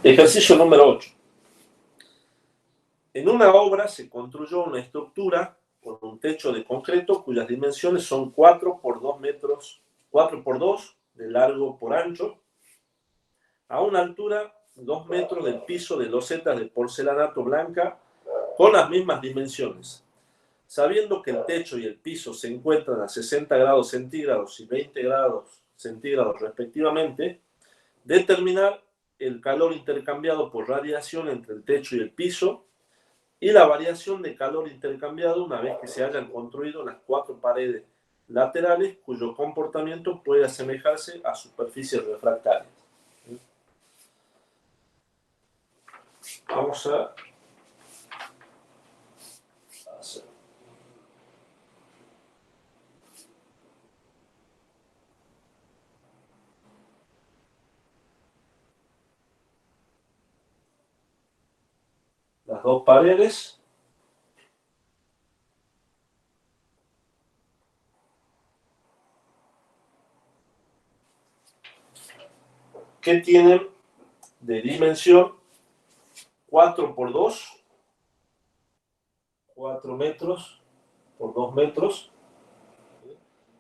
Ejercicio número 8. En una obra se construyó una estructura con un techo de concreto cuyas dimensiones son 4 por 2 metros, 4 por 2 de largo por ancho, a una altura 2 metros del piso de losetas de porcelanato blanca con las mismas dimensiones. Sabiendo que el techo y el piso se encuentran a 60 grados centígrados y 20 grados centígrados respectivamente, determinar el calor intercambiado por radiación entre el techo y el piso y la variación de calor intercambiado una vez que se hayan construido las 4 paredes laterales cuyo comportamiento puede asemejarse a superficies refractarias. Vamos a hacer. Las 2 paredes. Que tienen de dimensión 4 por 2, 4 metros por 2 metros,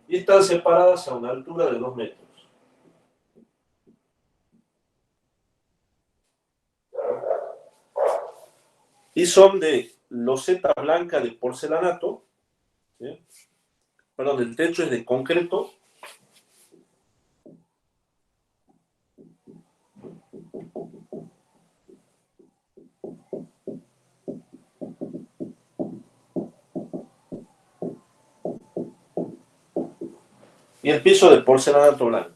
y están separadas a una altura de 2 metros. Y son de loseta blanca de porcelanato, ¿sí? Perdón, el techo es de concreto, y el piso de porcelanato blanco.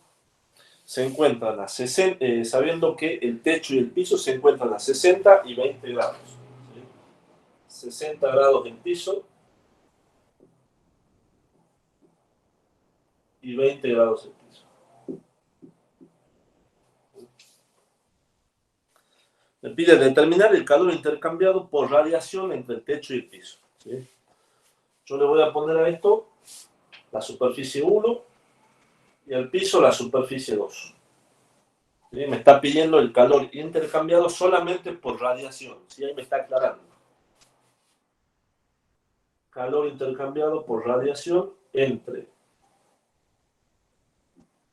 Se encuentran a 60, sabiendo que el techo y el piso se encuentran a 60 y 20 grados. ¿Sí? 60 grados en piso y 20 grados en piso. Me pide determinar el calor intercambiado por radiación entre el techo y el piso. ¿Sí? Yo le voy a poner a esto la superficie 1 y al piso la superficie 2. ¿Sí? Me está pidiendo el calor intercambiado solamente por radiación. ¿Sí? Ahí me está aclarando. Calor intercambiado por radiación entre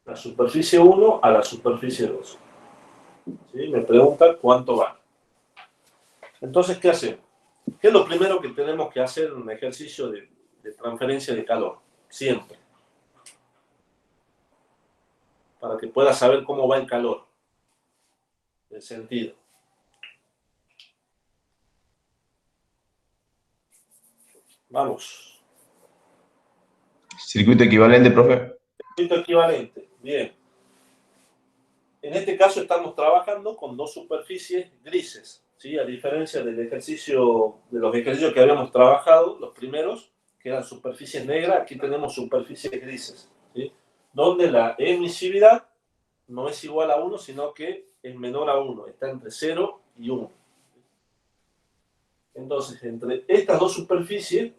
la superficie 1 a la superficie 2. ¿Sí? Me pregunta cuánto va. Entonces, ¿qué hacemos? ¿Qué es lo primero que tenemos que hacer en un ejercicio de transferencia de calor? Siempre. Para que pueda saber cómo va el calor. El sentido. Vamos. Circuito equivalente, profe. Circuito equivalente. Bien. En este caso estamos trabajando con 2 superficies grises, ¿sí? A diferencia del ejercicio, de los ejercicios que habíamos trabajado, los primeros, que eran superficies negras, aquí tenemos superficies grises, ¿sí? Donde la emisividad no es igual a 1, sino que es menor a 1, está entre 0 y 1. Entonces, entre estas 2 superficies,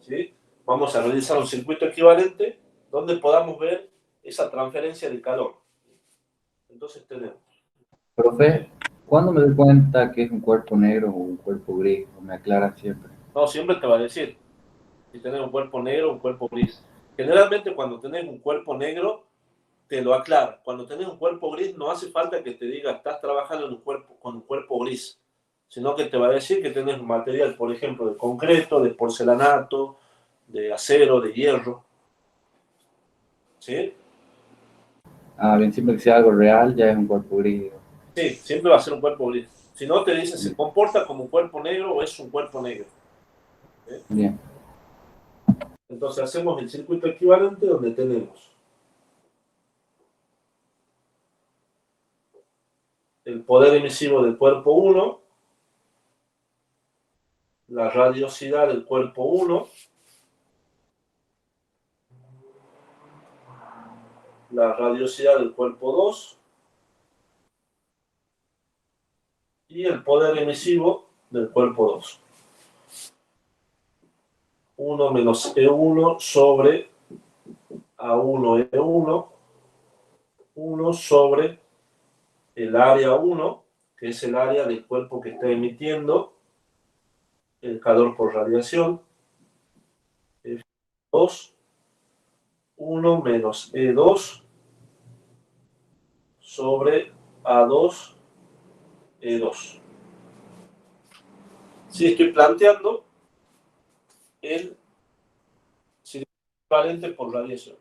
¿sí? Vamos a realizar un circuito equivalente donde podamos ver esa transferencia de calor. Entonces tenemos. Profe, ¿cuándo me doy cuenta que es un cuerpo negro o un cuerpo gris? ¿O me aclaran siempre? No, siempre te va a decir si tenés un cuerpo negro o un cuerpo gris. Generalmente cuando tenés un cuerpo negro, te lo aclara. Cuando tenés un cuerpo gris, no hace falta que te diga, estás trabajando en un cuerpo, con un cuerpo gris, sino que te va a decir que tenés un material, por ejemplo, de concreto, de porcelanato, de acero, de hierro. ¿Sí? Ah, bien, siempre que sea algo real ya es un cuerpo gris. Sí, siempre va a ser un cuerpo gris. Si no, te dice, ¿se comporta como un cuerpo negro o es un cuerpo negro? ¿Sí? Bien. Entonces hacemos el circuito equivalente donde tenemos el poder emisivo del cuerpo 1, la radiosidad del cuerpo 1, la radiosidad del cuerpo 2 y el poder emisivo del cuerpo 2. 1 menos E1 sobre A1 E1, 1 sobre el área 1, que es el área del cuerpo que está emitiendo el calor por radiación. F2, 1 menos E2 sobre A2, E2. Si estoy planteando el equivalente por radiación.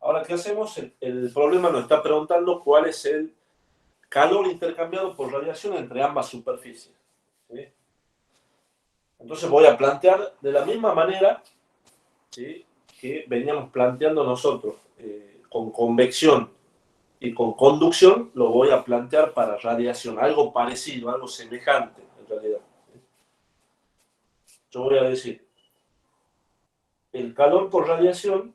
Ahora, ¿qué hacemos? El problema nos está preguntando cuál es el calor intercambiado por radiación entre ambas superficies. ¿Sí? Entonces voy a plantear de la misma manera, ¿sí?, que veníamos planteando nosotros, con convección y con conducción, lo voy a plantear para radiación, algo parecido, algo semejante en realidad. Yo voy a decir, el calor por radiación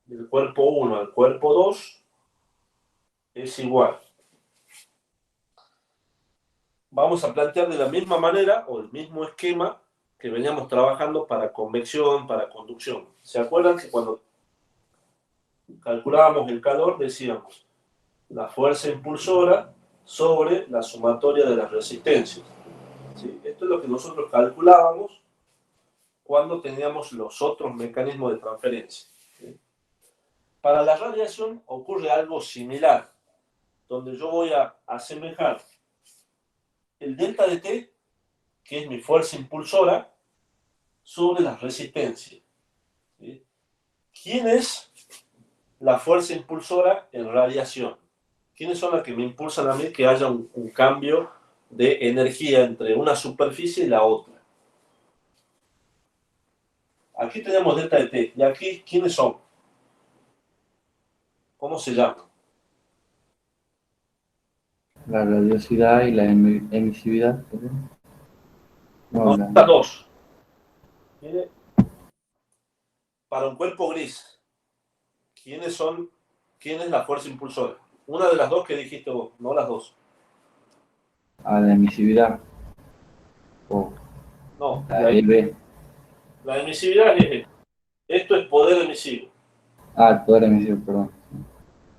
del cuerpo 1 al cuerpo 2 es igual. Vamos a plantear de la misma manera o el mismo esquema que veníamos trabajando para convección, para conducción. ¿Se acuerdan que cuando calculábamos el calor decíamos la fuerza impulsora sobre la sumatoria de las resistencias? ¿Sí? Esto es lo que nosotros calculábamos cuando teníamos los otros mecanismos de transferencia. ¿Sí? Para la radiación ocurre algo similar, donde yo voy a asemejar el delta de T, que es mi fuerza impulsora, sobre las resistencias. ¿Sí? ¿Quién es la fuerza impulsora en radiación? ¿Quiénes son las que me impulsan a mí que haya un cambio de energía entre una superficie y la otra? Aquí tenemos delta de T. ¿Y aquí quiénes son? ¿Cómo se llaman? La radiosidad y la emisividad. No, No, estas dos. Mire, para un cuerpo gris, ¿quiénes son? ¿Quién es la fuerza impulsora? Una de las dos que dijiste vos, no las dos. la emisividad. O No, la EB. la emisividad es esto es poder emisivo. El poder emisivo, perdón.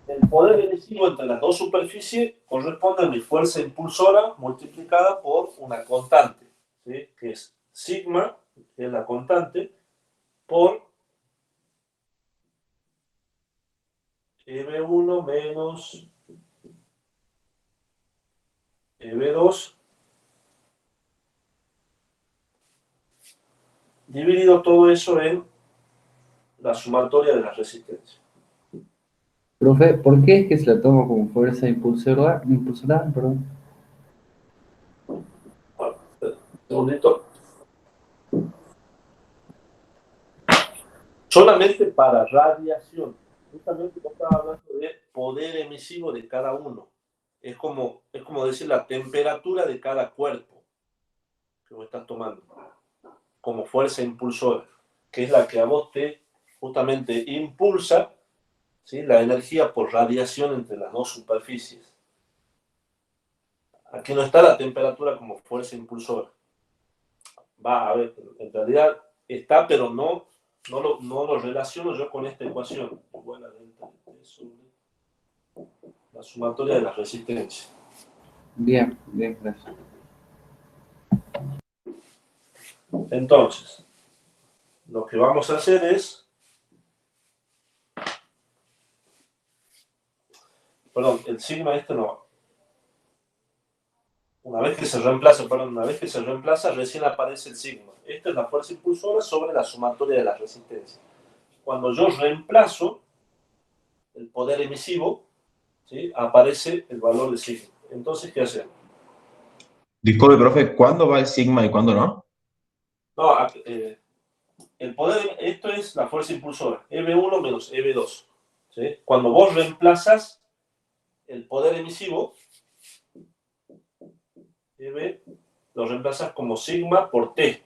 El poder emisivo entre las dos superficies corresponde a mi fuerza impulsora multiplicada por una constante, ¿sí?, que es sigma, que es la constante, por EB1 menos EB2, dividido todo eso en la sumatoria de las resistencias. Profe, ¿por qué es que se la toma como fuerza impulsora? Impulsora, perdón. Bueno, un segundito. Solamente para radiación. Justamente yo estaba hablando de poder emisivo de cada uno. Es como decir la temperatura de cada cuerpo que vos estás tomando como fuerza impulsora, que es la que a vos te justamente impulsa, ¿sí?, la energía por radiación entre las dos superficies. Aquí no está la temperatura como fuerza impulsora. Va, a ver, en realidad está, pero no lo relaciono yo con esta ecuación. Igual a delta de T sobre la sumatoria de las resistencias. Bien, bien, gracias. Entonces, lo que vamos a hacer es, perdón, el sigma este no. Una vez que se reemplaza, recién aparece el sigma. Esta es la fuerza impulsora sobre la sumatoria de las resistencias. Cuando yo reemplazo el poder emisivo, ¿sí?, aparece el valor de sigma. Entonces, ¿qué hacemos? Disculpe, profe, ¿cuándo va el sigma y cuándo no? No, el poder, esto es la fuerza impulsora, EB1 menos EB2. ¿Sí? Cuando vos reemplazas el poder emisivo, EB, lo reemplazas como sigma por T.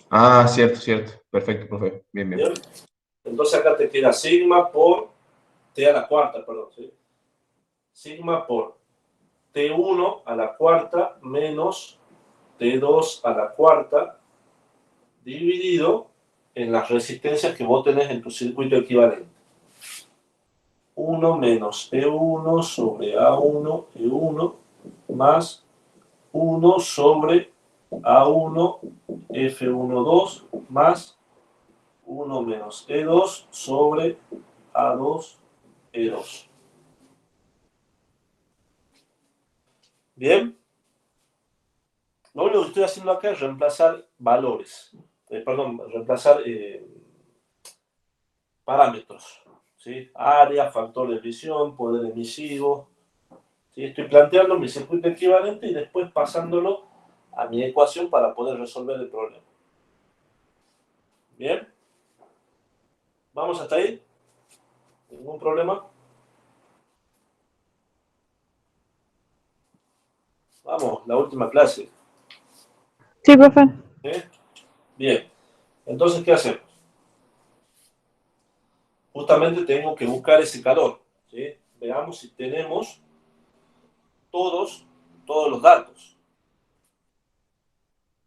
Ah, cierto, cierto. Perfecto, profe. Bien, bien. ¿Bien? Entonces acá te queda sigma por T a la cuarta, perdón. ¿Sí? Sigma por T1 a la cuarta menos T2 a la cuarta dividido en las resistencias que vos tenés en tu circuito equivalente. 1 menos E1 sobre A1 E1 más 1 sobre A1 F1,2 más 1 menos E2 sobre A2 E2. Bien. Lo único que estoy haciendo acá es reemplazar valores. Reemplazar parámetros. ¿Sí? Área, factor de visión, poder emisivo. ¿Sí? Estoy planteando mi circuito equivalente y después pasándolo a mi ecuación para poder resolver el problema. Bien. ¿Vamos hasta ahí? ¿Ningún problema? Vamos, la última clase. Sí, profe. ¿Sí? Bien. Entonces, ¿qué hacemos? Justamente tengo que buscar ese calor. ¿Sí? Veamos si tenemos todos los datos.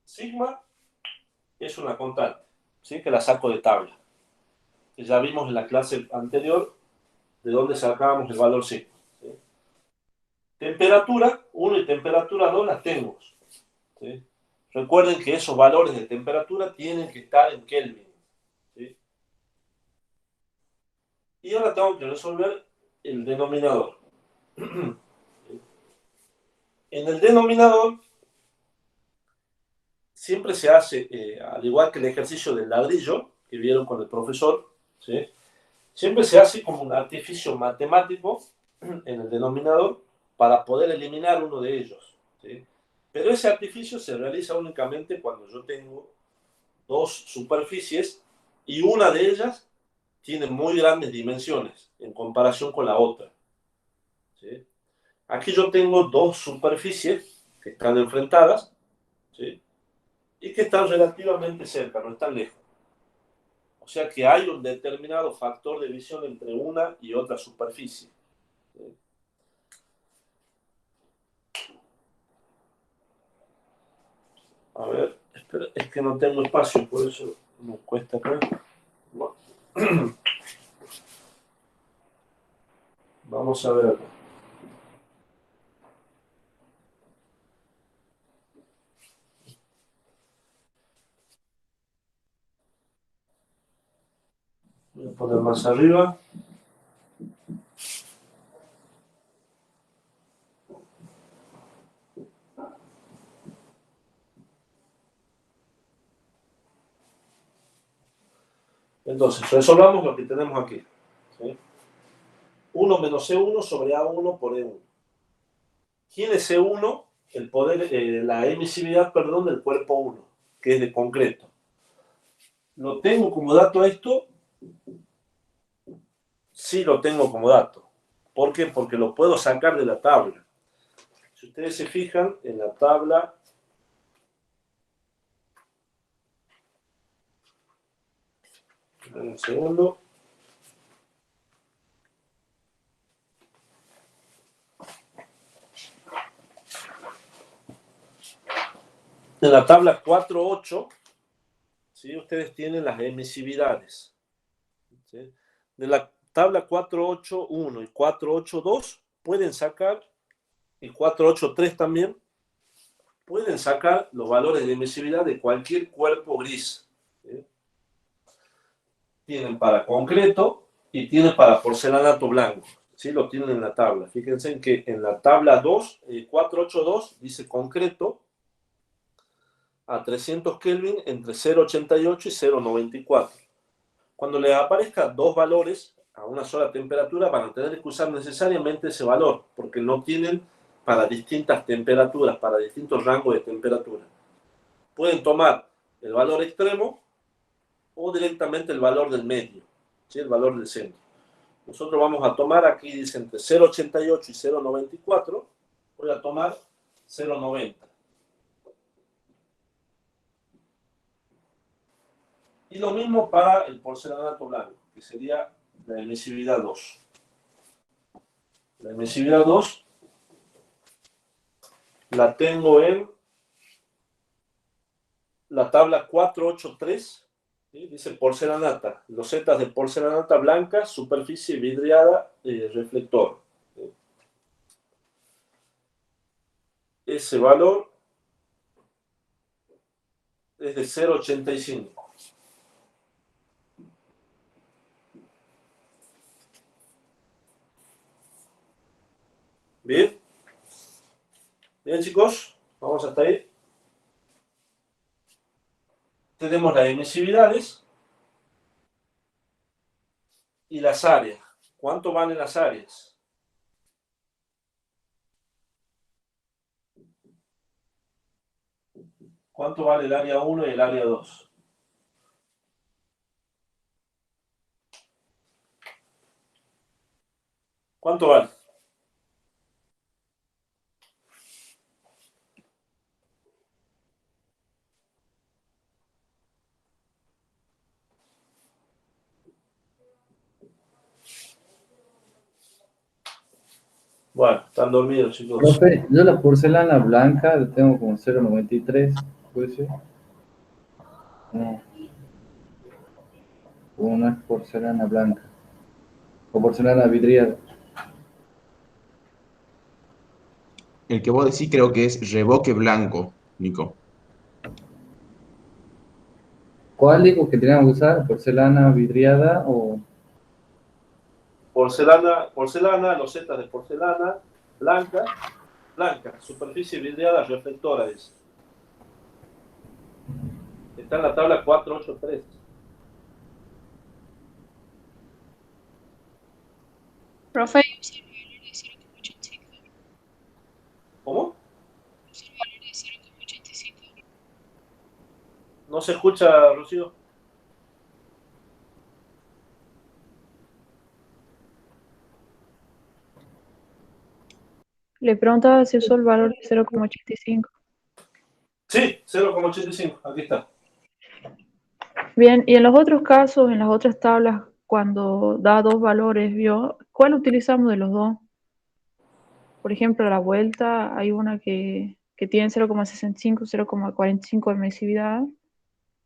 Sigma es una constante, ¿sí? Que la saco de tabla. Que ya vimos en la clase anterior de dónde sacábamos el valor sigma. ¿Sí? Temperatura 1 y temperatura 2 las tengo. ¿Sí? Recuerden que esos valores de temperatura tienen que estar en Kelvin. ¿Sí? Y ahora tengo que resolver el denominador. En el denominador siempre se hace, al igual que el ejercicio del ladrillo que vieron con el profesor, ¿sí? Siempre se hace como un artificio matemático en el denominador para poder eliminar uno de ellos. ¿Sí? Pero ese artificio se realiza únicamente cuando yo tengo dos superficies y una de ellas tiene muy grandes dimensiones en comparación con la otra. ¿Sí? Aquí yo tengo dos superficies que están enfrentadas, ¿sí? Y que están relativamente cerca, no están lejos. O sea que hay un determinado factor de visión entre una y otra superficie. ¿Sí? A ver, espera, es que no tengo espacio, por eso me cuesta acá. Bueno. Vamos a ver. Voy a poner más arriba. Entonces, resolvamos lo que tenemos aquí. ¿Sí? 1 menos C1 sobre A1 por E1. ¿Quién es C1? El poder, la emisividad, perdón, del cuerpo 1, que es de concreto. ¿Lo tengo como dato esto? Sí, lo tengo como dato. ¿Por qué? Porque lo puedo sacar de la tabla. Si ustedes se fijan en la tabla, un segundo. En la tabla 4.8, ¿sí? Ustedes tienen las emisividades. ¿Sí? De la tabla 4.8.1 y 4.8.2 pueden sacar, y 4.8.3 también, pueden sacar los valores de emisividad de cualquier cuerpo gris. ¿Sí? Tienen para concreto y tienen para porcelanato blanco. ¿Sí? Lo tienen en la tabla. Fíjense en que en la tabla 2, 4.8.2 dice concreto a 300 Kelvin entre 0.88 y 0.94. Cuando les aparezca dos valores a una sola temperatura, van a tener que usar necesariamente ese valor, porque no tienen para distintas temperaturas, para distintos rangos de temperatura. Pueden tomar el valor extremo o directamente el valor del medio, ¿sí? El valor del centro. Nosotros vamos a tomar, aquí dice entre 0.88 y 0.94, voy a tomar 0.90. Y lo mismo para el porcelanato blanco, que sería la emisividad 2. La emisividad 2 la tengo en la tabla 4.8.3 ¿Sí? Dice porcelanata, losetas de porcelanata blanca, superficie vidriada, reflector. ¿Sí? Ese valor es de 0,85. ¿Bien? Bien, chicos, vamos hasta ahí. Tenemos las emisividades y las áreas. ¿Cuánto valen las áreas? ¿Cuánto vale el área 1 y el área 2? ¿Cuánto vale? Bueno, están dormidos, chicos. Profe, yo la porcelana blanca la tengo como 0,93, ¿puede ser? No, no es porcelana blanca. O porcelana vidriada. El que vos decís creo que es reboque blanco, Nico. ¿Cuál dijo que teníamos que usar? ¿Porcelana vidriada o...? Porcelana, losetas de porcelana, blanca, superficie vidriada reflectora es. Está en la tabla 483. Profe, ¿Cómo? No se escucha, Rocío. le preguntaba si usó el valor de 0,85. Sí, 0,85, aquí está. Bien, y en los otros casos, en las otras tablas, cuando da dos valores, ¿vio? ¿Cuál utilizamos de los dos? Por ejemplo, a la vuelta hay una que tiene 0,65, 0,45 de emisividad.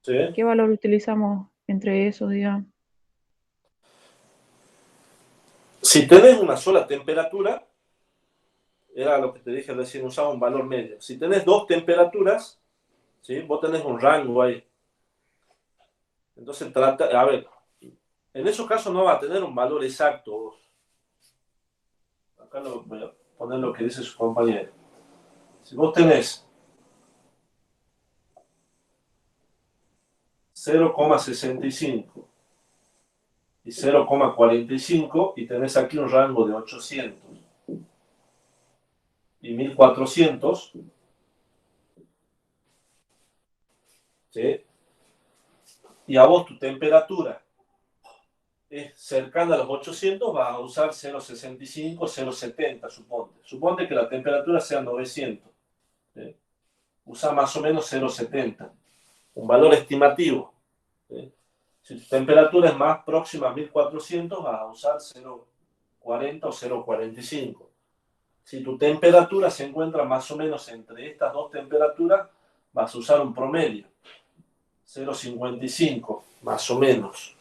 Sí. ¿Qué valor utilizamos entre esos, digamos? Si tenés una sola temperatura, era lo que te dije recién, usaba un valor medio. Si tenés dos temperaturas, ¿sí? Vos tenés un rango ahí. Entonces, a ver, en esos casos no va a tener un valor exacto. Acá voy a poner lo que dice su compañero. Si vos tenés 0,65 y 0,45 y tenés aquí un rango de 800 y 1400, ¿sí? Y a vos tu temperatura es cercana a los 800, vas a usar 0,65, 0,70, suponte. Suponte que la temperatura sea 900. ¿Sí? Usa más o menos 0,70, un valor estimativo. ¿Sí? Si tu temperatura es más próxima a 1400, vas a usar 0,40 o 0,45. Si tu temperatura se encuentra más o menos entre estas dos temperaturas, vas a usar un promedio, 0,55, más o menos.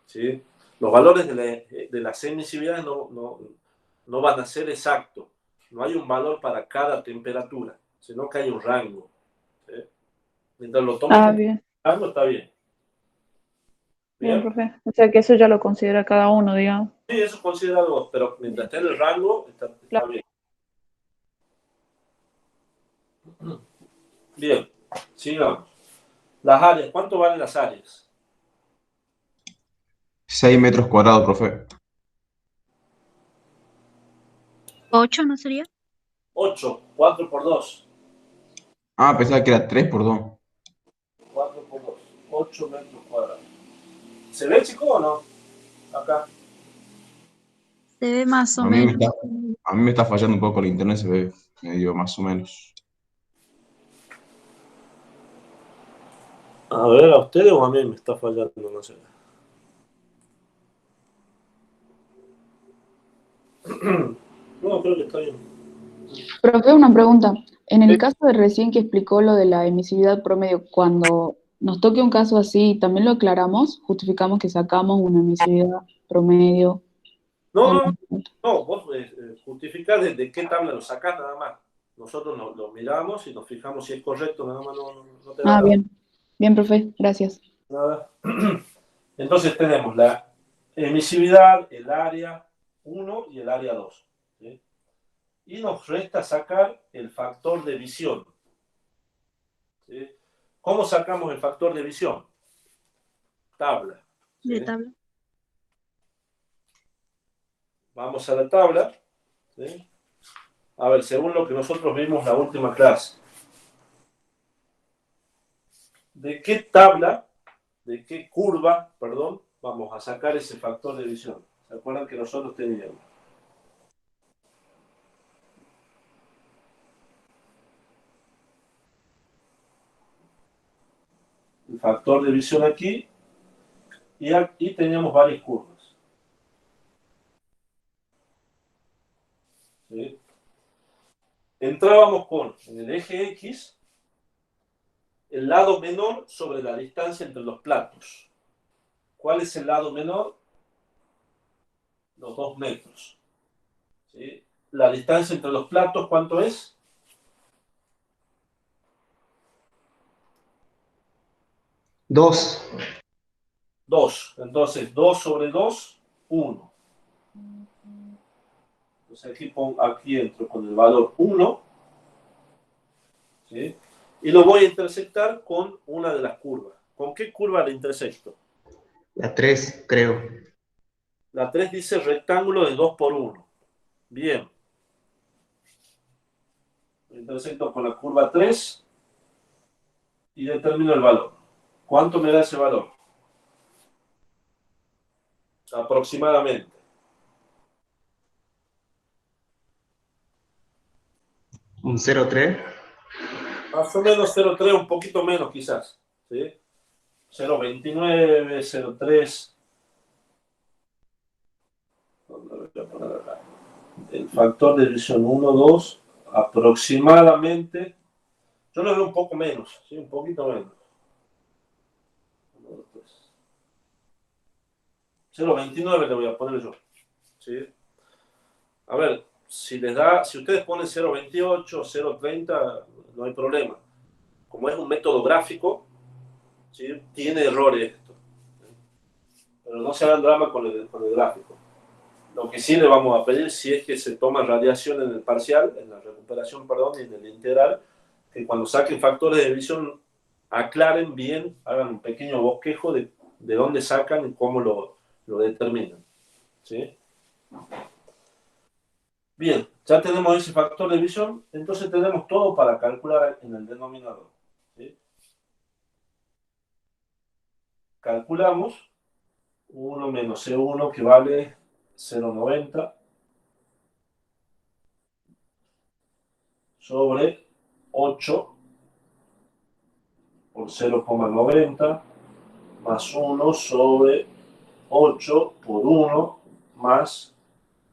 ¿Sí? Los valores de las emisividades no van a ser exactos. No hay un valor para cada temperatura, sino que hay un rango. ¿Sí? Mientras lo tomes como Bien. rango, está bien. Bien, profe. O sea que eso ya lo considera cada uno, digamos. Sí, eso considera algo, pero mientras esté en el rango, está Claro. bien. Bien, sigamos. Las áreas, ¿cuánto valen las áreas? 6 metros cuadrados, profe. 8, ¿no sería? 8, 4 por 2. Ah, pensaba que era 3 por 2. 4 por 2, 8 metros cuadrados. ¿Se ve, chico, o no? Acá. Se ve más o A mí menos. me está fallando un poco el internet, se ve medio más o menos. A ver, ¿a ustedes o a mí me está fallando? No sé. No, creo que está bien. Profe, una pregunta. En el caso de recién que explicó lo de la emisividad promedio, cuando nos toque un caso así, también lo aclaramos, justificamos que sacamos una emisividad promedio. No, no, no, vos justificás de qué tabla lo sacás nada más. Nosotros lo miramos y nos fijamos si es correcto, nada más no te da Ah, nada. bien. Bien, profe, gracias. Nada. Entonces tenemos la emisividad, el área 1 y el área 2. ¿Sí? Y nos resta sacar el factor de visión. ¿Sí? ¿Cómo sacamos el factor de visión? Tabla. ¿Sí? De tabla. Vamos a la tabla. ¿Sí? A ver, según lo que nosotros vimos la última clase. ¿De qué tabla, de qué curva, perdón, vamos a sacar ese factor de visión? ¿Se acuerdan que nosotros teníamos? El factor de visión aquí y aquí teníamos varias curvas. ¿Sí? Entrábamos con, en el eje X, el lado menor sobre la distancia entre los platos. ¿Cuál es el lado menor? Los 2 metros. ¿Sí? La distancia entre los platos, ¿cuánto es? 2. 2. Entonces, 2 sobre 2, 1. Entonces aquí entro con el valor 1. ¿Sí? Y lo voy a intersectar con una de las curvas. ¿Con qué curva la intersecto? La 3, creo. La 3 dice rectángulo de 2 por 1. Bien. Lo intersecto con la curva 3 y determino el valor. ¿Cuánto me da ese valor? Aproximadamente. Un 0,3. Más o menos 0,3, un poquito menos quizás. ¿Sí? 0,29, 0,3. El factor de división 1, 2, aproximadamente. Yo lo veo un poco menos, ¿sí? Un poquito menos. 0,29 le voy a poner yo. ¿Sí? A ver, si ustedes ponen 0,28, 0,30, no hay problema. Como es un método gráfico, ¿sí? Tiene errores esto. Pero no se hagan drama con el gráfico. Lo que sí le vamos a pedir, si es que se toma radiación en el parcial, en la recuperación, perdón, y en el integral, que cuando saquen factores de división aclaren bien, hagan un pequeño bosquejo de dónde sacan y cómo lo determinan. ¿Sí? Bien, ya tenemos ese factor de división, entonces tenemos todo para calcular en el denominador. ¿Sí? Calculamos 1 menos C1 que vale 0,90 sobre 8 por 0,90 más 1 sobre 8 por 1 más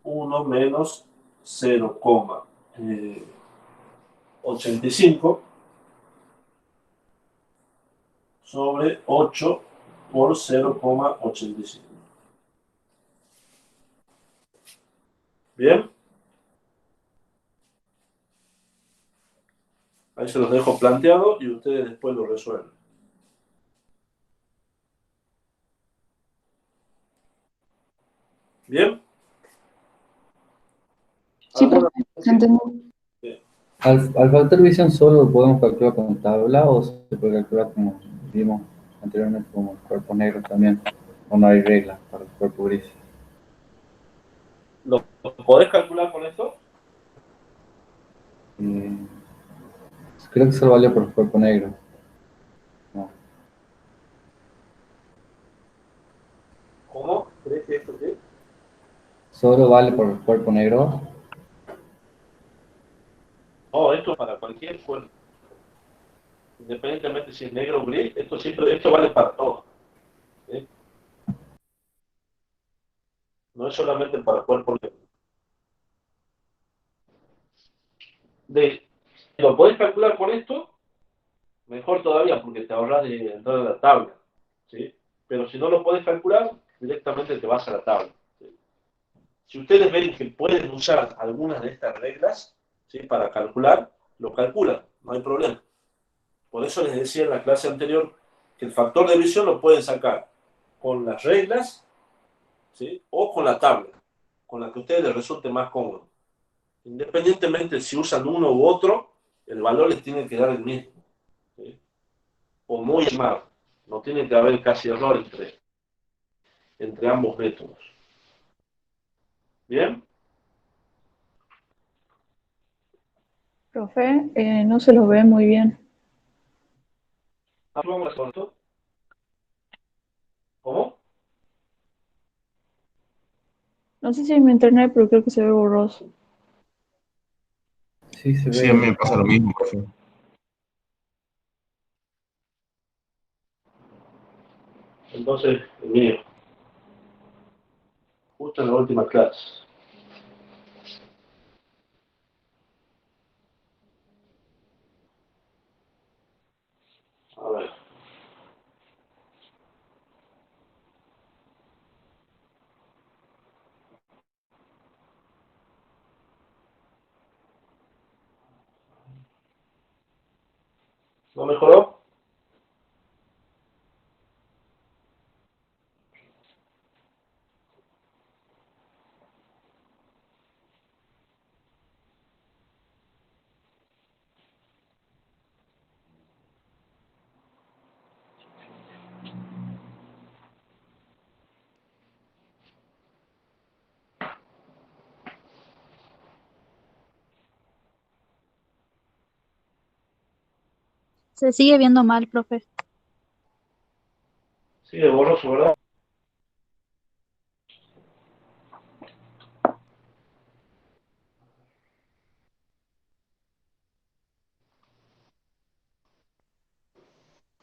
1 menos 0,85 sobre 8 por 0,85. Bien, ahí se los dejo planteado y ustedes después lo resuelven. Bien. Sí, ¿Alguna? profe, se entendió. Bien. Al factor visión solo lo podemos calcular con tabla o se puede calcular como vimos anteriormente como el cuerpo negro también, o no hay regla para el cuerpo gris. ¿Lo podés calcular con esto? Eh, creo que solo vale por el cuerpo negro. No. ¿Cómo? ¿Crees que esto qué? Solo vale por el cuerpo negro. No, esto es para cualquier cuerpo. Independientemente si es negro o gris, esto vale para todo. ¿Sí? No es solamente para cuerpo negro. ¿Lo podés calcular con esto? Mejor todavía porque te ahorras de entrar a la tabla, ¿sí? Pero si no lo puedes calcular, directamente te vas a la tabla, ¿sí? Si ustedes ven que pueden usar algunas de estas reglas, ¿sí? Para calcular, lo calculan, no hay problema. Por eso les decía en la clase anterior que el factor de visión lo pueden sacar con las reglas, ¿sí? O con la tabla, con la que a ustedes les resulte más cómodo. Independientemente si usan uno u otro, el valor les tiene que dar el mismo, ¿sí? O muy mal. No tiene que haber casi error entre ambos métodos. ¿Bien? Profe, no se los ve muy bien. Vamos a esto. ¿Cómo? No sé si es mi internet, pero creo que se ve borroso. Sí, se Sí, a mí me ve. pasa lo mismo, profe. Entonces, el mío. Justo en la última clase. A ver. ¿No mejoró? Se sigue viendo mal, profe. Sigue borroso, ¿verdad?